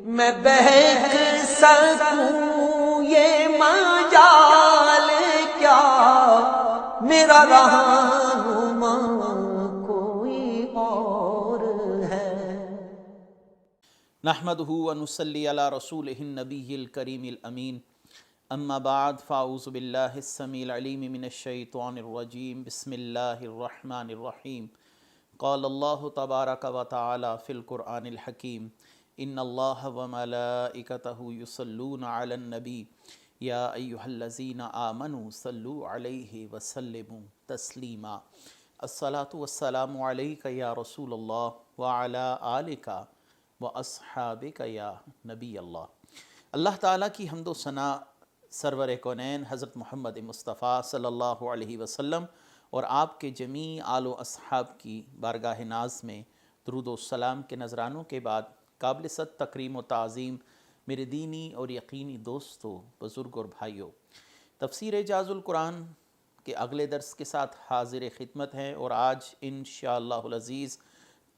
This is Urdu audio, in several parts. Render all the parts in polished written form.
میں بہک سکوں یہ مجال کیا، میرا رہنما کوئی اور ہے۔ نحمدہ ونصلی علی رسولہ النبی الکریم الامین، اما بعد فاعوذ باللہ السمیع العلیم من الشیطان الرجیم، بسم اللہ الرحمن الرحیم۔ قال اللہ تبارک و تعالی فی القرآن الحکیم، ان اللہ وملائکتہ یصلون علی النبی یا ایہا الذین آمنوا صلوا علیہ وسلموا تسلیما۔ الصلاۃ والسلام علیک یا رسول اللہ وعلی آلک وَأَصْحَابِكَ یا نبی اللہ۔ اللہ تعالیٰ کی حمد و ثنا سرور کونین حضرت محمد مصطفیٰ صلی اللہ علیہ وسلم اور آپ کے جمیع آل و اصحاب کی بارگاہ ناز میں درود و سلام کے نذرانوں کے بعد قابل صد تکریم و تعظیم میرے دینی اور یقینی دوستو، بزرگ اور بھائیوں، تفسیر اعجاز القرآن کے اگلے درس کے ساتھ حاضر خدمت ہیں، اور آج انشاءاللہ العزیز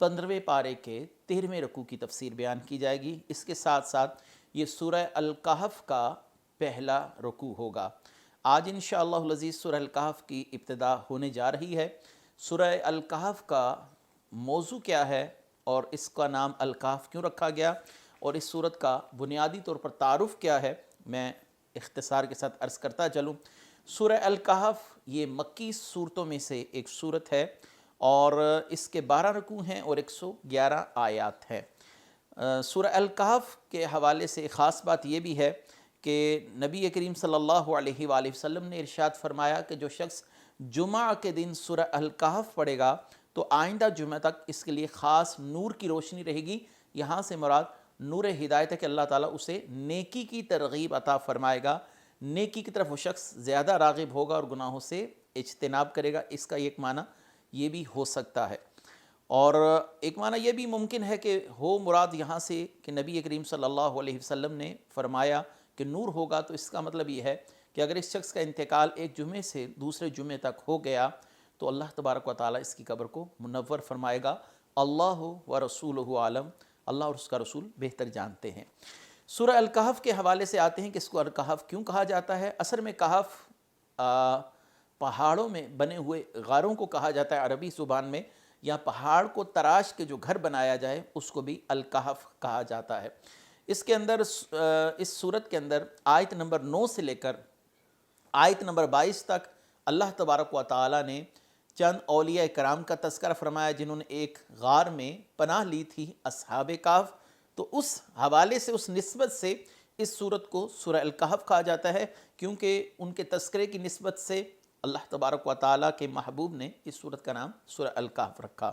15ویں پارے کے 13ویں رکوع کی تفسیر بیان کی جائے گی۔ اس کے ساتھ ساتھ یہ سورہ الکہف کا پہلا رکوع ہوگا۔ آج انشاءاللہ العزیز سورہ الکہف کی ابتدا ہونے جا رہی ہے۔ سورہ الکہف کا موضوع کیا ہے اور اس کا نام الکہف کیوں رکھا گیا، اور اس سورت کا بنیادی طور پر تعارف کیا ہے، میں اختصار کے ساتھ عرض کرتا چلوں۔ سورہ الکہف یہ مکی صورتوں میں سے ایک صورت ہے، اور اس کے 12 رکوع ہیں اور 111 آیات ہیں۔ سورہ الکہف کے حوالے سے خاص بات یہ بھی ہے کہ نبی کریم صلی اللہ علیہ وآلہ وسلم نے ارشاد فرمایا کہ جو شخص جمعہ کے دن سورہ الکہف پڑھے گا تو آئندہ جمعہ تک اس کے لیے خاص نور کی روشنی رہے گی۔ یہاں سے مراد نور ہدایت ہے کہ اللہ تعالیٰ اسے نیکی کی ترغیب عطا فرمائے گا، نیکی کی طرف وہ شخص زیادہ راغب ہوگا اور گناہوں سے اجتناب کرے گا۔ اس کا ایک معنی یہ بھی ہو سکتا ہے، اور ایک معنی یہ بھی ممکن ہے کہ ہو مراد یہاں سے کہ نبی کریم صلی اللہ علیہ وسلم نے فرمایا کہ نور ہوگا، تو اس کا مطلب یہ ہے کہ اگر اس شخص کا انتقال ایک جمعے سے دوسرے جمعے تک ہو گیا تو اللہ تبارک و تعالیٰ اس کی قبر کو منور فرمائے گا۔ اللہ و رسولہ عالم، اللہ اور اس کا رسول بہتر جانتے ہیں۔ سورہ الکہف کے حوالے سے آتے ہیں کہ اس کو الکہف کیوں کہا جاتا ہے۔ اصل میں کہف پہاڑوں میں بنے ہوئے غاروں کو کہا جاتا ہے عربی زبان میں، یا پہاڑ کو تراش کے جو گھر بنایا جائے اس کو بھی الکہف کہا جاتا ہے۔ اس کے اندر اس سورت کے اندر آیت نمبر 9 سے لے کر آیت نمبر 22 تک اللہ تبارک و تعالیٰ نے چند اولیاء کرام کا تذکرہ فرمایا جنہوں نے ایک غار میں پناہ لی تھی، اصحاب کہف۔ تو اس حوالے سے، اس نسبت سے اس سورت کو سورہ الکہف کہا جاتا ہے، کیونکہ ان کے تذکرے کی نسبت سے اللہ تبارک و تعالیٰ کے محبوب نے اس سورت کا نام سورہ الکہف رکھا۔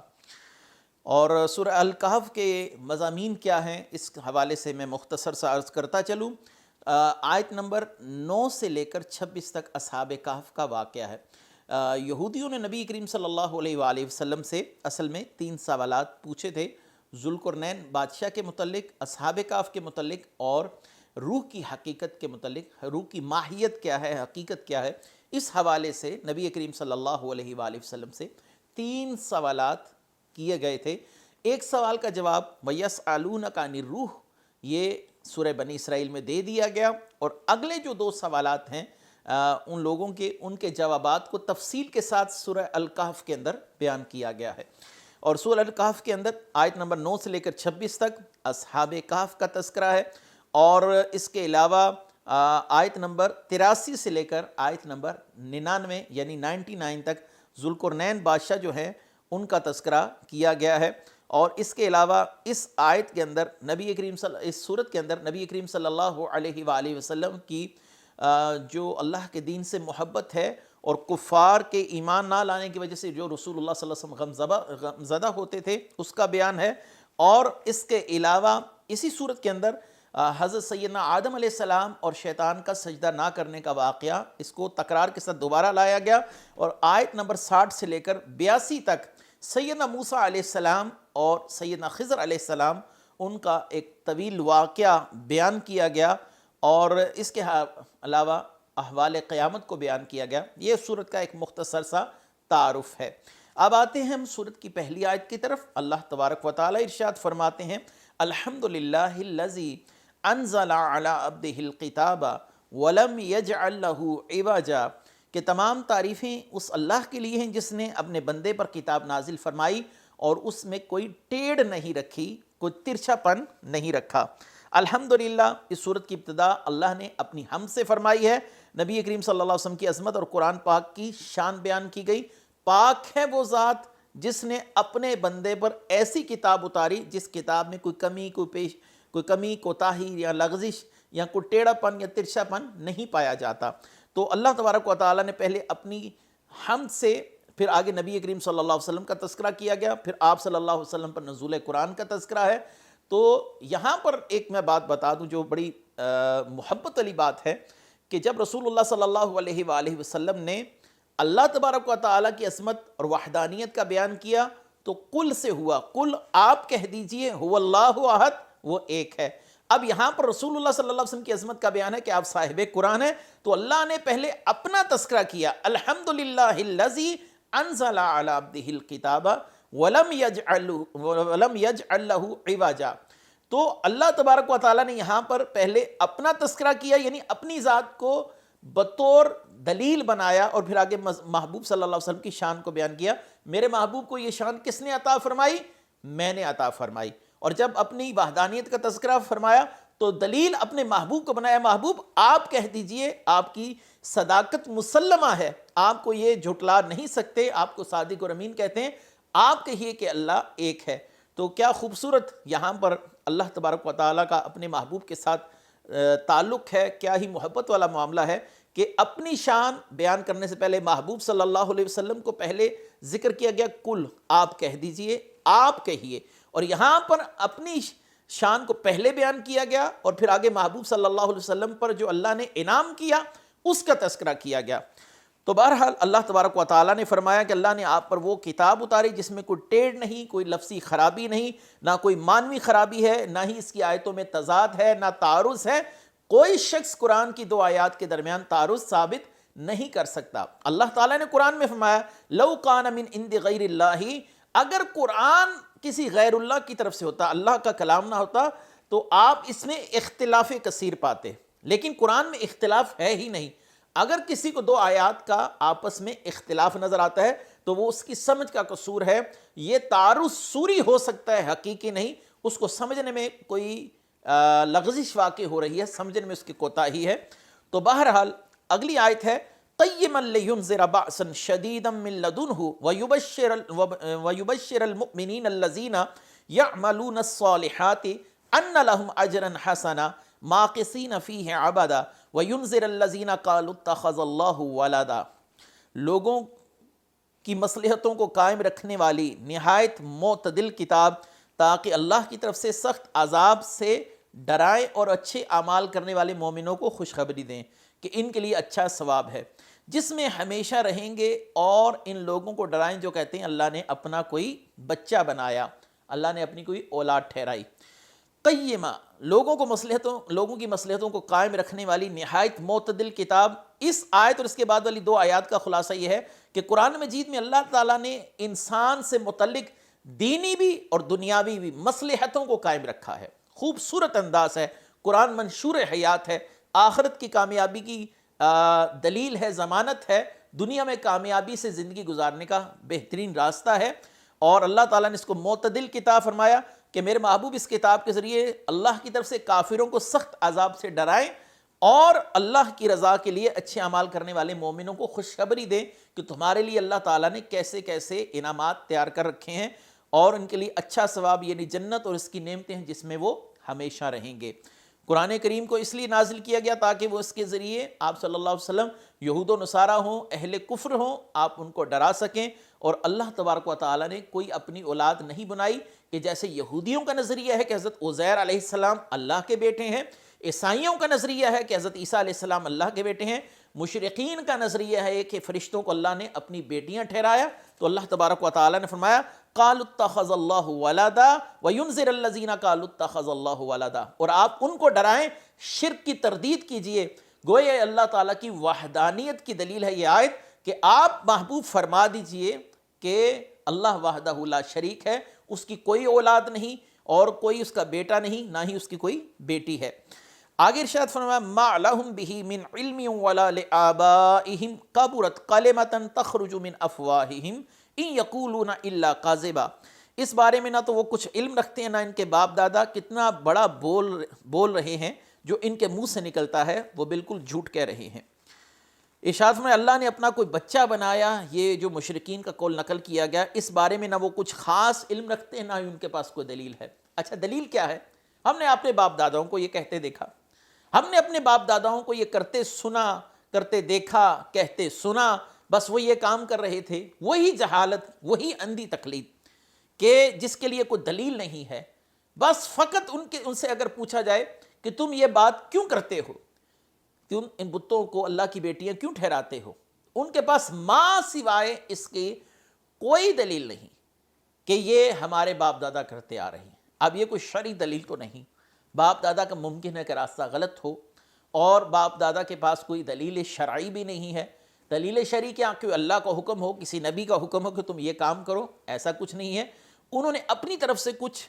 اور سورہ الکہف کے مضامین کیا ہیں اس حوالے سے میں مختصر سا عرض کرتا چلوں۔ آیت نمبر 9 سے لے کر 26 تک اصحاب کہف کا واقعہ ہے۔ یہودیوں نے نبی کریم صلی اللہ علیہ وآلہ وسلم سے اصل میں 3 سوالات پوچھے تھے، ذوالقرنین بادشاہ کے متعلق، اصحاب کہف کے متعلق، اور روح کی حقیقت کے متعلق۔ روح کی ماہیت کیا ہے، حقیقت کیا ہے، اس حوالے سے نبی کریم صلی اللہ علیہ وآلہ وسلم سے 3 سوالات کیے گئے تھے۔ ایک سوال کا جواب وَيَسْأَلُونَكَ عَنِ الرُّوحِ یہ سورہ بنی اسرائیل میں دے دیا گیا، اور اگلے جو 2 سوالات ہیں ان لوگوں کے، ان کے جوابات کو تفصیل کے ساتھ سورہ الکہف کے اندر بیان کیا گیا ہے۔ اور سورہ الکہف کے اندر آیت نمبر 9 سے لے کر 26 تک اصحاب کہف کا تذکرہ ہے، اور اس کے علاوہ آیت نمبر 83 سے لے کر آیت نمبر 99 یعنی 99 تک ذوالقرنین بادشاہ جو ہیں ان کا تذکرہ کیا گیا ہے۔ اور اس کے علاوہ اس آیت کے اندر اس سورت کے اندر نبی کریم صلی اللہ علیہ وآلہ وسلم کی جو اللہ کے دین سے محبت ہے، اور کفار کے ایمان نہ لانے کی وجہ سے جو رسول اللہ صلی اللہ علیہ وسلم غم زدہ ہوتے تھے اس کا بیان ہے۔ اور اس کے علاوہ اسی سورت کے اندر حضرت سیدنا آدم علیہ السلام اور شیطان کا سجدہ نہ کرنے کا واقعہ، اس کو تکرار کے ساتھ دوبارہ لایا گیا، اور آیت نمبر 60 سے لے کر 82 تک سیدنا موسیٰ علیہ السلام اور سیدنا خضر علیہ السلام ان کا ایک طویل واقعہ بیان کیا گیا، اور اس کے علاوہ احوال قیامت کو بیان کیا گیا۔ یہ سورت کا ایک مختصر سا تعارف ہے۔ اب آتے ہیں ہم سورت کی پہلی آیت کی طرف۔ اللہ تبارک و تعالی ارشاد فرماتے ہیں الحمدللہ الذی انزل علی عبدہ الکتاب ولم یجعل لہ عوجا، کہ تمام تعریفیں اس اللہ کے لیے ہیں جس نے اپنے بندے پر کتاب نازل فرمائی اور اس میں کوئی ٹیڑھ نہیں رکھی، کوئی ترچھا پن نہیں رکھا۔ الحمدللہ اس صورت کی ابتدا اللہ نے اپنی حمد سے فرمائی ہے، نبی کریم صلی اللہ علیہ وسلم کی عظمت اور قرآن پاک کی شان بیان کی گئی۔ پاک ہے وہ ذات جس نے اپنے بندے پر ایسی کتاب اتاری جس کتاب میں کوئی کمی کوتاہی یا لغزش یا کوئی ٹیڑھا پن یا ترچھا پن نہیں پایا جاتا۔ تو اللہ تبارک و تعالیٰ نے پہلے اپنی حمد سے، پھر آگے نبی کریم صلی اللہ علیہ وسلم کا تذکرہ کیا گیا، پھر آپ صلی اللہ علیہ وسلم پر نزول قرآن کا تذکرہ ہے۔ تو یہاں پر ایک میں بات بتا دوں جو بڑی محبت والی بات ہے، کہ جب رسول اللہ صلی اللہ علیہ وآلہ وسلم نے اللہ تبارک و تعالیٰ کی عظمت اور وحدانیت کا بیان کیا تو قل سے ہوا، قل آپ کہہ دیجئے هو اللہ احد، وہ ایک ہے۔ اب یہاں پر رسول اللہ صلی اللہ علیہ وسلم کی عظمت کا بیان ہے کہ آپ صاحب قرآن ہیں، تو اللہ نے پہلے اپنا تذکرہ کیا، الحمدللہ الذی انزل علی عبدہ الکتاب ولم یجعل لہ عوجا۔ تو اللہ تبارک و تعالیٰ نے یہاں پر پہلے اپنا تذکرہ کیا، یعنی اپنی ذات کو بطور دلیل بنایا، اور پھر آگے محبوب صلی اللہ علیہ وسلم کی شان کو بیان کیا۔ میرے محبوب کو یہ شان کس نے عطا فرمائی؟ میں نے عطا فرمائی۔ اور جب اپنی وحدانیت کا تذکرہ فرمایا تو دلیل اپنے محبوب کو بنایا، محبوب آپ کہہ دیجئے، آپ کی صداقت مسلمہ ہے، آپ کو یہ جھٹلا نہیں سکتے، آپ کو صادق اور امین کہتے ہیں، آپ کہیے کہ اللہ ایک ہے۔ تو کیا خوبصورت یہاں پر اللہ تبارک و تعالیٰ کا اپنے محبوب کے ساتھ تعلق ہے، کیا ہی محبت والا معاملہ ہے کہ اپنی شان بیان کرنے سے پہلے محبوب صلی اللہ علیہ وسلم کو پہلے ذکر کیا گیا، کل آپ کہہ دیجئے، آپ کہیے، اور یہاں پر اپنی شان کو پہلے بیان کیا گیا، اور پھر آگے محبوب صلی اللہ علیہ وسلم پر جو اللہ نے انعام کیا اس کا تذکرہ کیا گیا۔ تو بہرحال اللہ تبارک و تعالیٰ نے فرمایا کہ اللہ نے آپ پر وہ کتاب اتاری جس میں کوئی ٹیڑھ نہیں، کوئی لفظی خرابی نہیں، نہ کوئی معنوی خرابی ہے، نہ ہی اس کی آیتوں میں تضاد ہے، نہ تعارض ہے۔ کوئی شخص قرآن کی دو آیات کے درمیان تعارض ثابت نہیں کر سکتا۔ اللہ تعالیٰ نے قرآن میں فرمایا لو کان من عند غیر اللہ، اگر قرآن کسی غیر اللہ کی طرف سے ہوتا، اللہ کا کلام نہ ہوتا، تو آپ اس میں اختلاف کثیر پاتے، لیکن قرآن میں اختلاف ہے ہی نہیں۔ اگر کسی کو دو آیات کا آپس میں اختلاف نظر آتا ہے تو وہ اس کی سمجھ کا قصور ہے، یہ تعارض صوری ہو سکتا ہے، حقیقی نہیں، اس کو سمجھنے میں کوئی لغزش واقع ہو رہی ہے، سمجھنے میں اس کی کوتاہی ہے۔ تو بہرحال اگلی آیت ہے قیما لینذر بأسا شدیدا من لدنہ ویبشر المؤمنین الذین یعملون الصالحات ان لهم اجرا حسنا ماقصین فیہ ابدا وینذر الذین قالوا اتخذ اللہ ولدا۔ لوگوں کی مصلحتوں کو قائم رکھنے والی نہایت معتدل کتاب، تاکہ اللہ کی طرف سے سخت عذاب سے ڈرائیں اور اچھے اعمال کرنے والے مومنوں کو خوشخبری دیں کہ ان کے لیے اچھا ثواب ہے، جس میں ہمیشہ رہیں گے، اور ان لوگوں کو ڈرائیں جو کہتے ہیں اللہ نے اپنا کوئی بچہ بنایا، اللہ نے اپنی کوئی اولاد ٹھہرائی۔ قیمہ لوگوں کی مصلحتوں کو قائم رکھنے والی نہایت معتدل کتاب۔ اس آیت اور اس کے بعد والی دو آیات کا خلاصہ یہ ہے کہ قرآن مجید میں اللہ تعالیٰ نے انسان سے متعلق دینی بھی اور دنیاوی بھی مصلحتوں کو قائم رکھا ہے۔ خوبصورت انداز ہے، قرآن منشور حیات ہے، آخرت کی کامیابی کی دلیل ہے، ضمانت ہے، دنیا میں کامیابی سے زندگی گزارنے کا بہترین راستہ ہے۔ اور اللہ تعالیٰ نے اس کو معتدل کتاب فرمایا کہ میرے محبوب اس کتاب کے ذریعے اللہ کی طرف سے کافروں کو سخت عذاب سے ڈرائیں، اور اللہ کی رضا کے لیے اچھے اعمال کرنے والے مومنوں کو خوشخبری دیں کہ تمہارے لیے اللہ تعالیٰ نے کیسے کیسے انعامات تیار کر رکھے ہیں، اور ان کے لیے اچھا ثواب یعنی جنت اور اس کی نعمتیں ہیں جس میں وہ ہمیشہ رہیں گے۔ قرآن کریم کو اس لیے نازل کیا گیا تاکہ وہ اس کے ذریعے آپ صلی اللہ علیہ وسلم یہود و نصارہ ہوں، اہل کفر ہوں، آپ ان کو ڈرا سکیں۔ اور اللہ تبارک و تعالیٰ نے کوئی اپنی اولاد نہیں بنائی، کہ جیسے یہودیوں کا نظریہ ہے کہ حضرت عزیر علیہ السلام اللہ کے بیٹے ہیں، عیسائیوں کا نظریہ ہے کہ حضرت عیسیٰ علیہ السلام اللہ کے بیٹے ہیں، مشرقین کا نظریہ ہے کہ فرشتوں کو اللہ نے اپنی بیٹیاں ٹھہرایا۔ تو اللہ تبارک و تعالیٰ نے فرمایا قالوا اتخذ اللہ ولدا وینذر الذین قالوا اتخذ اللہ ولدا، اور آپ ان کو ڈرائیں، شرک کی تردید کیجئے۔ گویا اللہ تعالیٰ کی وحدانیت کی دلیل ہے یہ آیت کہ آپ محبوب فرما دیجئے کہ اللہ وحدہ لا شریک ہے، اس کی کوئی اولاد نہیں، اور کوئی اس کا بیٹا نہیں، نہ ہی اس کی کوئی بیٹی ہے۔ آگے ارشاد فرمایا ما لهم به من علم ولا لآبائهم کبرت کلمۃ تخرج من افواہہم ان یقولون الا کاذبا۔ اس بارے میں نہ تو وہ کچھ علم رکھتے ہیں، نہ ان کے باپ دادا کتنا بڑا بول رہے ہیں، جو ان کے منہ سے نکلتا ہے وہ بالکل جھوٹ کہہ رہے ہیں۔ ارشاد میں اللہ نے اپنا کوئی بچہ بنایا، یہ جو مشرکین کا قول نقل کیا گیا، اس بارے میں نہ وہ کچھ خاص علم رکھتے ہیں، نہ ہی ان کے پاس کوئی دلیل ہے۔ اچھا دلیل کیا ہے؟ ہم نے اپنے باپ داداؤں کو یہ کہتے دیکھا، ہم نے اپنے باپ داداؤں کو یہ کرتے سنا، کرتے دیکھا، کہتے سنا، بس وہ یہ کام کر رہے تھے۔ وہی جہالت، وہی اندھی تقلید کہ جس کے لیے کوئی دلیل نہیں ہے، بس فقط ان سے اگر پوچھا جائے کہ تم یہ بات کیوں کرتے ہو، تم ان بتوں کو اللہ کی بیٹیاں کیوں ٹھہراتے ہو، ان کے پاس ماں سوائے اس کی کوئی دلیل نہیں کہ یہ ہمارے باپ دادا کرتے آ رہے ہیں۔ اب یہ کوئی شرعی دلیل تو نہیں، باپ دادا کا ممکن ہے کہ راستہ غلط ہو، اور باپ دادا کے پاس کوئی دلیل شرعی بھی نہیں ہے۔ دلیل شرعی کیا کہ اللہ کا حکم ہو، کسی نبی کا حکم ہو کہ تم یہ کام کرو، ایسا کچھ نہیں ہے۔ انہوں نے اپنی طرف سے کچھ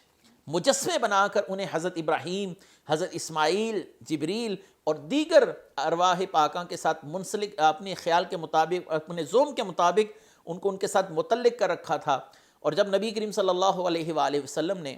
مجسمے بنا کر انہیں حضرت ابراہیم، حضرت اسماعیل، جبریل اور دیگر ارواح پاکاں کے ساتھ منسلک، اپنے خیال کے مطابق، اپنے ذوق کے مطابق ان کو ان کے ساتھ متعلق کر رکھا تھا۔ اور جب نبی کریم صلی اللہ علیہ وآلہ وسلم نے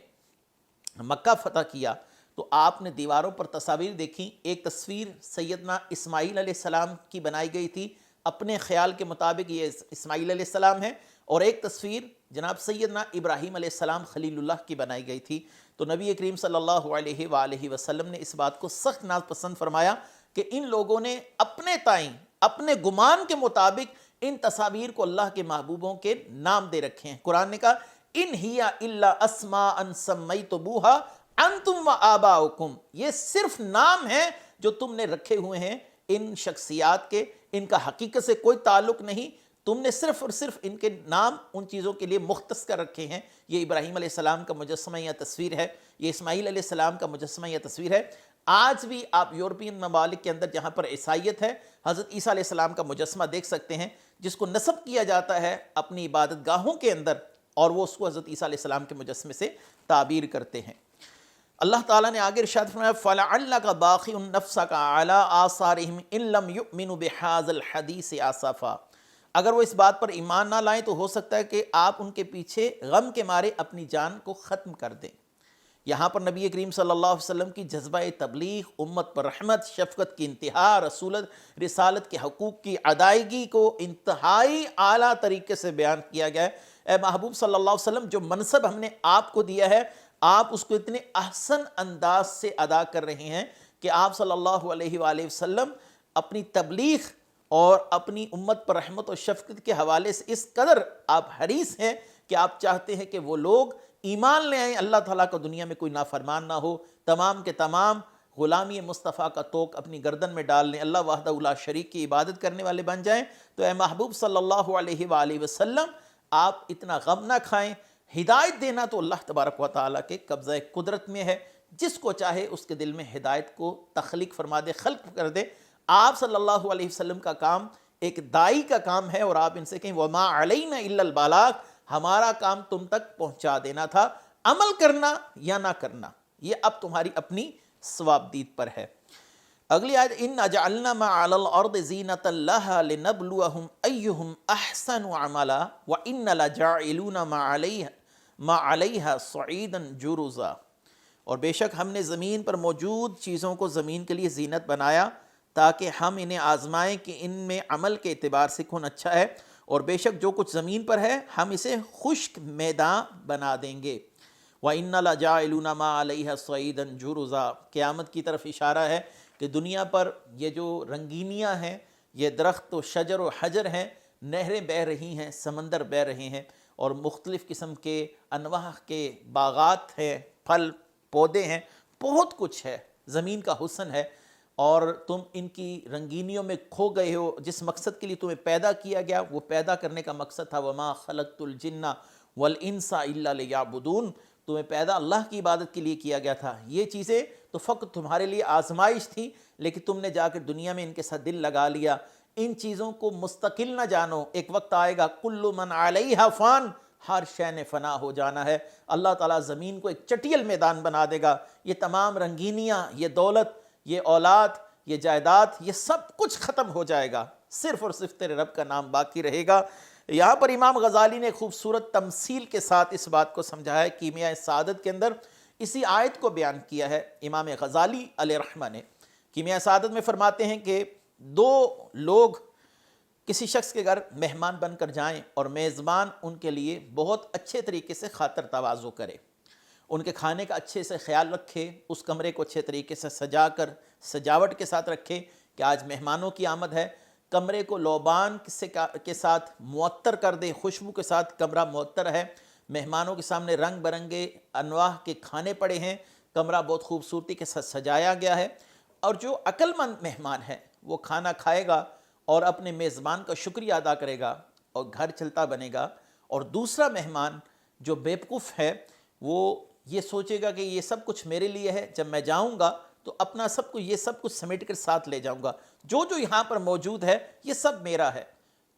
مکہ فتح کیا تو آپ نے دیواروں پر تصاویر دیکھیں۔ ایک تصویر سیدنا اسماعیل علیہ السلام کی بنائی گئی تھی، اپنے خیال کے مطابق یہ اسماعیل علیہ السلام ہے، اور ایک تصویر جناب سیدنا ابراہیم علیہ السلام خلیل اللہ کی بنائی گئی تھی۔ تو نبی کریم صلی اللہ علیہ وآلہ وسلم نے اس بات کو سخت ناپسند فرمایا کہ ان لوگوں نے اپنے تائیں، اپنے گمان کے مطابق ان تصاویر کو اللہ کے محبوبوں کے نام دے رکھے ہیں۔ قرآن نے کہا ان ہی الا اسماء سمیتموها انتم وآباؤکم، یہ صرف نام ہیں جو تم نے رکھے ہوئے ہیں ان شخصیات کے، ان کا حقیقت سے کوئی تعلق نہیں، تم نے صرف اور صرف ان کے نام ان چیزوں کے لیے مختص کر رکھے ہیں۔ یہ ابراہیم علیہ السلام کا مجسمہ یا تصویر ہے، یہ اسماعیل علیہ السلام کا مجسمہ یا تصویر ہے۔ آج بھی آپ یورپین ممالک کے اندر جہاں پر عیسائیت ہے، حضرت عیسیٰ علیہ السلام کا مجسمہ دیکھ سکتے ہیں، جس کو نصب کیا جاتا ہے اپنی عبادت گاہوں کے اندر، اور وہ اس کو حضرت عیسیٰ علیہ السلام کے مجسمے سے تعبیر کرتے ہیں۔ اللہ تعالیٰ نے آگے ارشاد فرمایا فَلَعَلَّكَ بَاخِعٌ نَفْسَكَ عَلَىٰ آثَارِهِمْ إِن لَّمْ يُؤْمِنُوا بِهَٰذَا الْحَدِيثِ آسَفًا۔ اگر وہ اس بات پر ایمان نہ لائیں تو ہو سکتا ہے کہ آپ ان کے پیچھے غم کے مارے اپنی جان کو ختم کر دیں۔ یہاں پر نبی کریم صلی اللہ علیہ وسلم کی جذبہ تبلیغ، امت پر رحمت، شفقت کی انتہا، رسالت کے حقوق کی ادائیگی کو انتہائی اعلیٰ طریقے سے بیان کیا گیا ہے۔ اے محبوب صلی اللہ علیہ وسلم، جو منصب ہم نے آپ کو دیا ہے، آپ اس کو اتنے احسن انداز سے ادا کر رہے ہیں کہ آپ صلی اللہ علیہ وآلہ وسلم اپنی تبلیغ اور اپنی امت پر رحمت و شفقت کے حوالے سے اس قدر آپ حریص ہیں کہ آپ چاہتے ہیں کہ وہ لوگ ایمان لے آئیں، اللہ تعالیٰ کو دنیا میں کوئی نافرمان نہ ہو، تمام کے تمام غلامی مصطفیٰ کا توق اپنی گردن میں ڈال لیں، اللہ وحدہ لا شریک کی عبادت کرنے والے بن جائیں۔ تو اے محبوب صلی اللہ علیہ وآلہ وسلم، آپ اتنا غم نہ کھائیں۔ ہدایت دینا تو اللہ تبارک و تعالیٰ کے قبضہ قدرت میں ہے، جس کو چاہے اس کے دل میں ہدایت کو تخلیق فرما دے، خلق کر دے۔ آپ صلی اللہ علیہ وسلم کا کام ایک دائی کا کام ہے، اور آپ ان سے کہیں وَمَا عَلَيْنَا إِلَّا الْبَلَاغُ، ہمارا کام تم تک پہنچا دینا تھا، عمل کرنا یا نہ کرنا یہ اب تمہاری اپنی ثوابدید پر ہے۔ اگلی آیت إِنَّا جَعَلْنَا مَا عَلَى الْأَرْضِ زِينَةً لَهَا لِنَبْلُوَهُمْ أَيُّهُمْ أَحْسَنُ عَمَلًا وَإِنَّا لَجَاعِلُونَ مَا عَلَيْهَا صَعِيدًا جُرُزًا۔ اور بے شک ہم نے زمین پر موجود چیزوں کو زمین کے لیے زینت بنایا تاکہ ہم انہیں آزمائیں کہ ان میں عمل کے اعتبار سے کون اچھا ہے، اور بے شک جو کچھ زمین پر ہے ہم اسے خشک میدان بنا دیں گے۔ وَإِنَّا لَجَاعِلُونَ مَا عَلَيْهَا صَعِيدًا جُرُزًا، قیامت کی طرف اشارہ ہے کہ دنیا پر یہ جو رنگینیاں ہیں، یہ درخت و شجر و حجر ہیں، نہریں بہہ رہی ہیں، سمندر بہہ رہے ہیں، اور مختلف قسم کے انواع کے باغات ہیں، پھل پودے ہیں، بہت کچھ ہے، زمین کا حسن ہے، اور تم ان کی رنگینیوں میں کھو گئے ہو۔ جس مقصد کے لیے تمہیں پیدا کیا گیا وہ پیدا کرنے کا مقصد تھا، وَمَا خَلَقْتُ الْجِنَّ وَالْإِنسَ إِلَّا لِيَعْبُدُونَ، تمہیں پیدا اللہ کی عبادت کے لیے کیا گیا تھا۔ یہ چیزیں تو فقط تمہارے لیے آزمائش تھی، لیکن تم نے جا کر دنیا میں ان کے ساتھ دل لگا لیا۔ ان چیزوں کو مستقل نہ جانو، ایک وقت آئے گا کُلُّ مَنْ عَلَيْهَا فان، ہر شے نے فنا ہو جانا ہے۔ اللہ تعالیٰ زمین کو ایک چٹیل میدان بنا دے گا، یہ تمام رنگینیاں، یہ دولت، یہ اولاد، یہ جائیداد، یہ سب کچھ ختم ہو جائے گا، صرف اور صرف تیرے رب کا نام باقی رہے گا۔ یہاں پر امام غزالی نے خوبصورت تمثیل کے ساتھ اس بات کو سمجھایا ہے، کیمیائے سعادت کے اندر اسی آیت کو بیان کیا ہے امام غزالی علیہ رحمہ نے۔ کیمیائے سعادت میں فرماتے ہیں کہ دو لوگ کسی شخص کے گھر مہمان بن کر جائیں اور میزبان ان کے لیے بہت اچھے طریقے سے خاطر تواضع کرے، ان کے کھانے کا اچھے سے خیال رکھے، اس کمرے کو اچھے طریقے سے سجا کر سجاوٹ کے ساتھ رکھے کہ آج مہمانوں کی آمد ہے، کمرے کو لوبان کے ساتھ معطر کر دے، خوشبو کے ساتھ کمرہ معطر ہے، مہمانوں کے سامنے رنگ برنگے انواع کے کھانے پڑے ہیں، کمرہ بہت خوبصورتی کے ساتھ سجایا گیا ہے۔ اور جو عقل مند مہمان ہے وہ کھانا کھائے گا اور اپنے میزبان کا شکریہ ادا کرے گا اور گھر چلتا بنے گا، اور دوسرا مہمان جو بیوقوف ہے وہ یہ سوچے گا کہ یہ سب کچھ میرے لیے ہے، جب میں جاؤں گا تو اپنا سب کچھ، یہ سب کچھ سمیٹ کر ساتھ لے جاؤں گا، جو جو یہاں پر موجود ہے یہ سب میرا ہے۔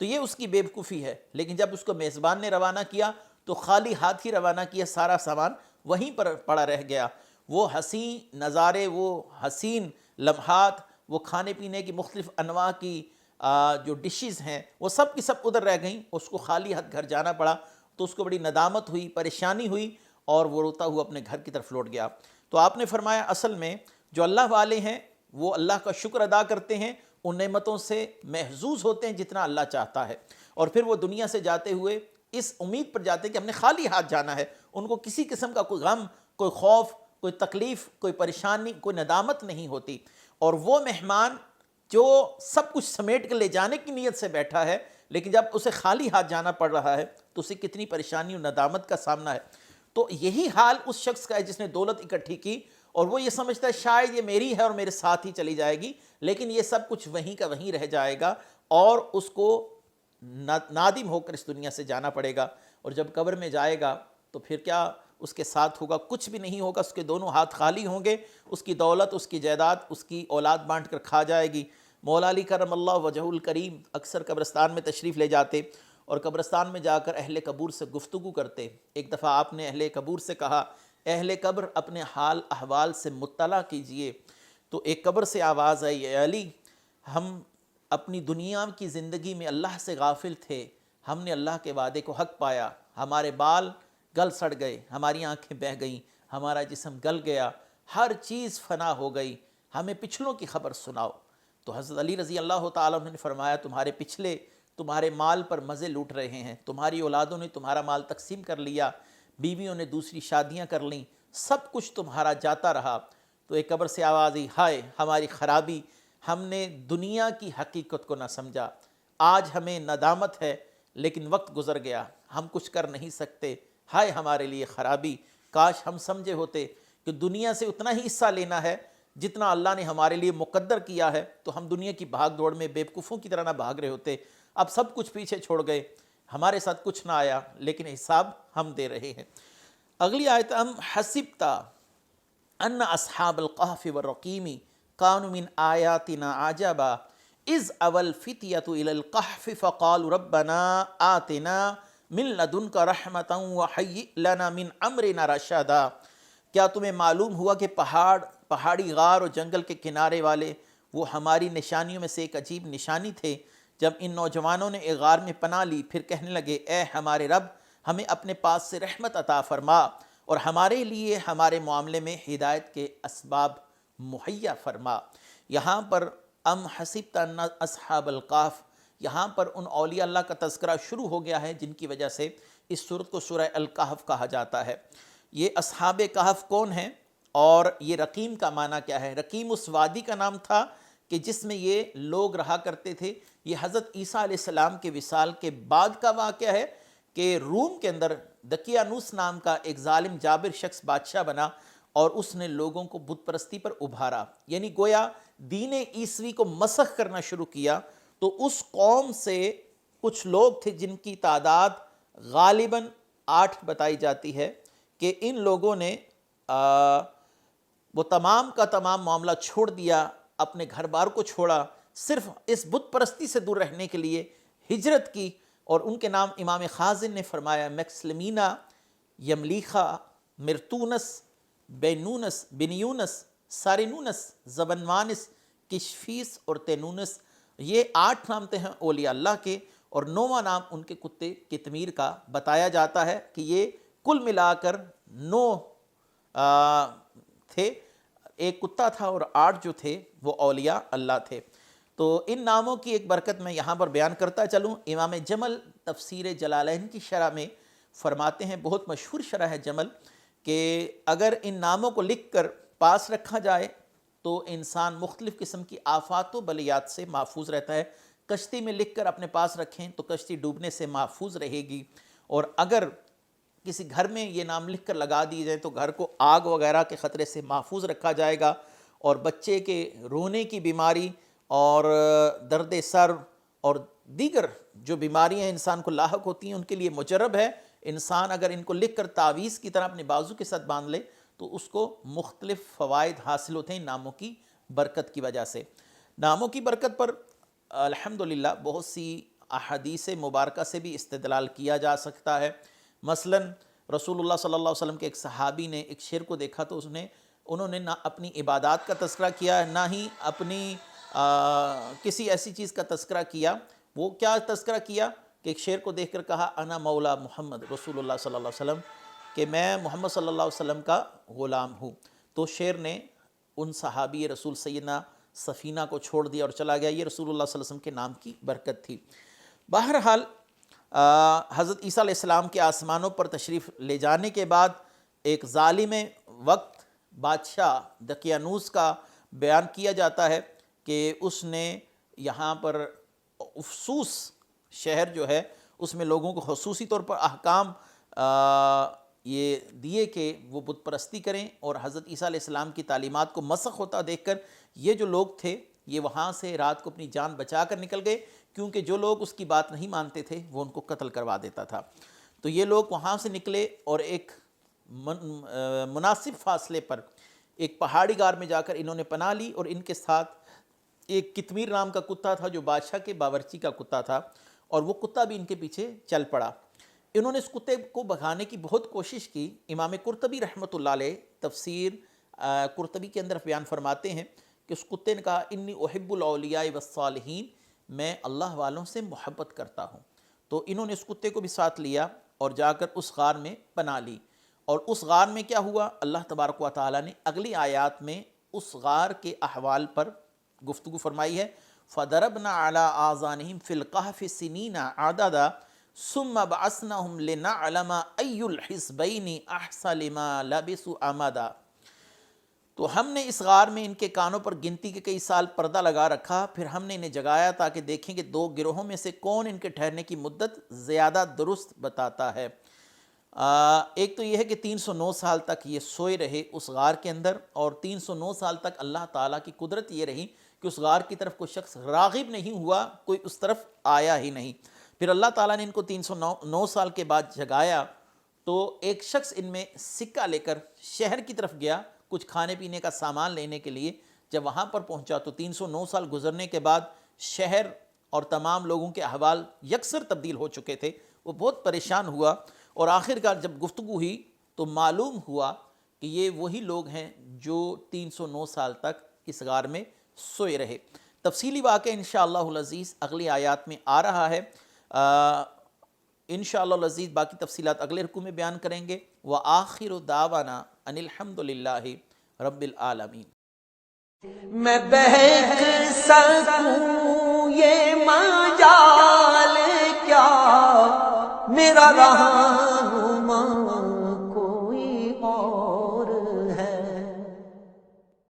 تو یہ اس کی بیوقوفی ہے، لیکن جب اس کو میزبان نے روانہ کیا تو خالی ہاتھ ہی روانہ کیا، سارا سامان وہیں پر پڑا رہ گیا، وہ حسین نظارے، وہ حسین لمحات، وہ کھانے پینے کی مختلف انواع کی جو ڈشز ہیں وہ سب کی سب ادھر رہ گئیں، اس کو خالی ہاتھ گھر جانا پڑا، تو اس کو بڑی ندامت ہوئی، پریشانی ہوئی، اور وہ روتا ہوا اپنے گھر کی طرف لوٹ گیا۔ تو آپ نے فرمایا اصل میں جو اللہ والے ہیں وہ اللہ کا شکر ادا کرتے ہیں، ان نعمتوں سے محظوظ ہوتے ہیں جتنا اللہ چاہتا ہے، اور پھر وہ دنیا سے جاتے ہوئے اس امید پر جاتے ہیں کہ ہم نے خالی ہاتھ جانا ہے، ان کو کسی قسم کا کوئی غم، کوئی خوف، کوئی تکلیف، کوئی پریشانی، کوئی ندامت نہیں ہوتی۔ اور وہ مہمان جو سب کچھ سمیٹ کے لے جانے کی نیت سے بیٹھا ہے، لیکن جب اسے خالی ہاتھ جانا پڑ رہا ہے تو اسے کتنی پریشانی اور ندامت کا سامنا ہے۔ تو یہی حال اس شخص کا ہے جس نے دولت اکٹھی کی اور وہ یہ سمجھتا ہے شاید یہ میری ہے اور میرے ساتھ ہی چلی جائے گی، لیکن یہ سب کچھ وہیں کا وہیں رہ جائے گا اور اس کو نادم ہو کر اس دنیا سے جانا پڑے گا۔ اور جب قبر میں جائے گا تو پھر کیا اس کے ساتھ ہوگا؟ کچھ بھی نہیں ہوگا، اس کے دونوں ہاتھ خالی ہوں گے، اس کی دولت، اس کی جائیداد، اس کی اولاد بانٹ کر کھا جائے گی۔ مولا علی کرم اللہ وجہ الکریم اکثر قبرستان میں تشریف لے جاتے اور قبرستان میں جا کر اہل قبور سے گفتگو کرتے۔ ایک دفعہ آپ نے اہل قبور سے کہا، اہل قبر اپنے حال احوال سے مطلع کیجئے۔ تو ایک قبر سے آواز آئی، اے علی، ہم اپنی دنیا کی زندگی میں اللہ سے غافل تھے، ہم نے اللہ کے وعدے کو حق پایا، ہمارے بال گل سڑ گئے، ہماری آنکھیں بہہ گئیں، ہمارا جسم گل گیا، ہر چیز فنا ہو گئی، ہمیں پچھلوں کی خبر سناؤ۔ تو حضرت علی رضی اللہ تعالیٰ عنہ نے فرمایا، تمہارے پچھلے تمہارے مال پر مزے لوٹ رہے ہیں، تمہاری اولادوں نے تمہارا مال تقسیم کر لیا، بیویوں نے دوسری شادیاں کر لیں، سب کچھ تمہارا جاتا رہا۔ تو ایک قبر سے آواز آئی، ہائے ہماری خرابی، ہم نے دنیا کی حقیقت کو نہ سمجھا، آج ہمیں ندامت ہے لیکن وقت گزر گیا، ہم کچھ کر نہیں سکتے، ہائے ہمارے لیے خرابی، کاش ہم سمجھے ہوتے کہ دنیا سے اتنا ہی حصہ لینا ہے جتنا اللہ نے ہمارے لیے مقدر کیا ہے، تو ہم دنیا کی بھاگ دوڑ میں بیوقوفوں کی طرح نہ بھاگ رہے ہوتے۔ اب سب کچھ پیچھے چھوڑ گئے، ہمارے ساتھ کچھ نہ آیا لیکن حساب ہم دے رہے ہیں۔ اگلی آیت، ام حسبت ان اصحاب القہف والرقیم کانوا من آیاتنا عجبا اذ اوى الفتیۃ الی القہف فقالوا ربنا آتنا من لدنک رحمۃ وہیئ لنا من امرنا رشدا۔ کیا تمہیں معلوم ہوا کہ پہاڑی غار اور جنگل کے کنارے والے وہ ہماری نشانیوں میں سے ایک عجیب نشانی تھے؟ جب ان نوجوانوں نے ایک غار میں پناہ لی، پھر کہنے لگے، اے ہمارے رب، ہمیں اپنے پاس سے رحمت عطا فرما اور ہمارے لیے ہمارے معاملے میں ہدایت کے اسباب مہیا فرما۔ یہاں پر ام حسبت ان اصحاب القہف، یہاں پر ان اولیاء اللہ کا تذکرہ شروع ہو گیا ہے جن کی وجہ سے اس سورت کو سورہ الکہف کہا جاتا ہے۔ یہ اصحاب کہف کون ہیں اور یہ رقیم کا معنی کیا ہے؟ رقیم اس وادی کا نام تھا کہ جس میں یہ لوگ رہا کرتے تھے۔ یہ حضرت عیسیٰ علیہ السلام کے وصال کے بعد کا واقعہ ہے کہ روم کے اندر دقیانوس نام کا ایک ظالم جابر شخص بادشاہ بنا اور اس نے لوگوں کو بت پرستی پر ابھارا، یعنی گویا دین عیسوی کو مسخ کرنا شروع کیا۔ تو اس قوم سے کچھ لوگ تھے جن کی تعداد غالباً 8 بتائی جاتی ہے کہ ان لوگوں نے وہ تمام کا تمام معاملہ چھوڑ دیا، اپنے گھر بار کو چھوڑا، صرف اس بت پرستی سے دور رہنے کے لیے ہجرت کی اور ان کے نام امام خازن نے فرمایا میکسلمینا، یملیخا، مرتونس، بینونس، بنیونس، سارنونس، زبنوانس، کشفیس اور تینونس، یہ 8 نام ہیں اولیاء اللہ کے، اور 9واں نام ان کے کتے قطمیر کا بتایا جاتا ہے کہ یہ کل ملا کر 9 تھے، ایک کتا تھا اور 8 جو تھے وہ اولیاء اللہ تھے۔ تو ان ناموں کی ایک برکت میں یہاں پر بیان کرتا چلوں۔ امام جمل تفسیر جلالین کی شرح میں فرماتے ہیں، بہت مشہور شرح ہے جمل، کہ اگر ان ناموں کو لکھ کر پاس رکھا جائے تو انسان مختلف قسم کی آفات و بلیات سے محفوظ رہتا ہے۔ کشتی میں لکھ کر اپنے پاس رکھیں تو کشتی ڈوبنے سے محفوظ رہے گی، اور اگر کسی گھر میں یہ نام لکھ کر لگا دیے جائیں تو گھر کو آگ وغیرہ کے خطرے سے محفوظ رکھا جائے گا، اور بچے کے رونے کی بیماری اور درد سر اور دیگر جو بیماریاں انسان کو لاحق ہوتی ہیں ان کے لیے مجرب ہے۔ انسان اگر ان کو لکھ کر تعویذ کی طرح اپنے بازو کے ساتھ باندھ لے تو اس کو مختلف فوائد حاصل ہوتے ہیں ان ناموں کی برکت کی وجہ سے۔ ناموں کی برکت پر الحمدللہ بہت سی احادیث مبارکہ سے بھی استدلال کیا جا سکتا ہے۔ مثلا رسول اللہ صلی اللہ علیہ وسلم کے ایک صحابی نے ایک شیر کو دیکھا تو انہوں نے نہ اپنی عبادات کا تذکرہ کیا، نہ ہی اپنی کسی ایسی چیز کا تذکرہ کیا۔ وہ کیا تذکرہ کیا کہ ایک شیر کو دیکھ کر کہا انا مولا محمد، رسول اللہ صلی اللہ علیہ وسلم، کہ میں محمد صلی اللہ علیہ وسلم کا غلام ہوں۔ تو شیر نے ان صحابی رسول سیدنا سفینہ کو چھوڑ دیا اور چلا گیا۔ یہ رسول اللہ صلی اللہ علیہ وسلم کے نام کی برکت تھی۔ بہرحال حضرت عیسیٰ علیہ السلام کے آسمانوں پر تشریف لے جانے کے بعد ایک ظالم وقت بادشاہ دقیانوس کا بیان کیا جاتا ہے کہ اس نے یہاں پر افسوس شہر جو ہے اس میں لوگوں کو خصوصی طور پر احکام یہ دیے کہ وہ بت پرستی کریں، اور حضرت عیسیٰ علیہ السلام کی تعلیمات کو مسخ ہوتا دیکھ کر یہ جو لوگ تھے یہ وہاں سے رات کو اپنی جان بچا کر نکل گئے، کیونکہ جو لوگ اس کی بات نہیں مانتے تھے وہ ان کو قتل کروا دیتا تھا۔ تو یہ لوگ وہاں سے نکلے اور ایک مناسب فاصلے پر ایک پہاڑی غار میں جا کر انہوں نے پناہ لی، اور ان کے ساتھ ایک قطمیر نام کا کتا تھا جو بادشاہ کے باورچی کا کتا تھا، اور وہ کتا بھی ان کے پیچھے چل پڑا۔ انہوں نے اس کتے کو بھگانے کی بہت کوشش کی۔ امام قرطبی رحمۃ اللہ علیہ تفسیر قرطبی کے اندر بیان فرماتے ہیں کہ اس کتے نے کہا انی احب الاولیاء والصالحین، میں اللہ والوں سے محبت کرتا ہوں۔ تو انہوں نے اس کتے کو بھی ساتھ لیا اور جا کر اس غار میں پناہ لی، اور اس غار میں کیا ہوا، اللہ تبارک و تعالیٰ نے اگلی آیات میں اس غار کے احوال پر گفتگو فرمائی ہے۔ فَضَرَبْنَا عَلَىٰ آذَانِهِمْ فِي الْقَهْفِ سِنِينَ عَدَدًا ثُمَّ بَعَثْنَاهُمْ لِنَعْلَمَ أَيُّ الْحِزْبَيْنِ أَحْصَىٰ لِمَا لَبِثُوا أَمَدًا۔ تو ہم نے اس غار میں ان کے کانوں پر گنتی کے کئی سال پردہ لگا رکھا، پھر ہم نے انہیں جگایا تاکہ دیکھیں کہ 2 گروہوں میں سے کون ان کے ٹھہرنے کی مدت زیادہ درست بتاتا ہے۔ ایک تو یہ ہے کہ 309 سال تک یہ سوئے رہے اس غار کے اندر، اور 309 سال تک اللہ تعالیٰ کی قدرت یہ رہی کہ اس غار کی طرف کوئی شخص راغب نہیں ہوا، کوئی اس طرف آیا ہی نہیں۔ پھر اللہ تعالیٰ نے ان کو 309 سال کے بعد جگایا، تو ایک شخص ان میں سکہ لے کر شہر کی طرف گیا کچھ کھانے پینے کا سامان لینے کے لیے۔ جب وہاں پر پہنچا تو 309 سال گزرنے کے بعد شہر اور تمام لوگوں کے احوال یکسر تبدیل ہو چکے تھے۔ وہ بہت پریشان ہوا، اور آخر کار جب گفتگو ہوئی تو معلوم ہوا کہ یہ وہی لوگ ہیں جو 309 سال تک اس غار میں سوئے رہے۔ تفصیلی واقعہ انشاءاللہ العزیز اگلی آیات میں آ رہا ہے۔ انشاءاللہ العزیز باقی تفصیلات اگلے رکوع میں بیان کریں گے۔ وآخر دعوانا ان الحمد للہ رب العالمین۔ میں بہک سکوں یہ مجال کیا میرا رہنما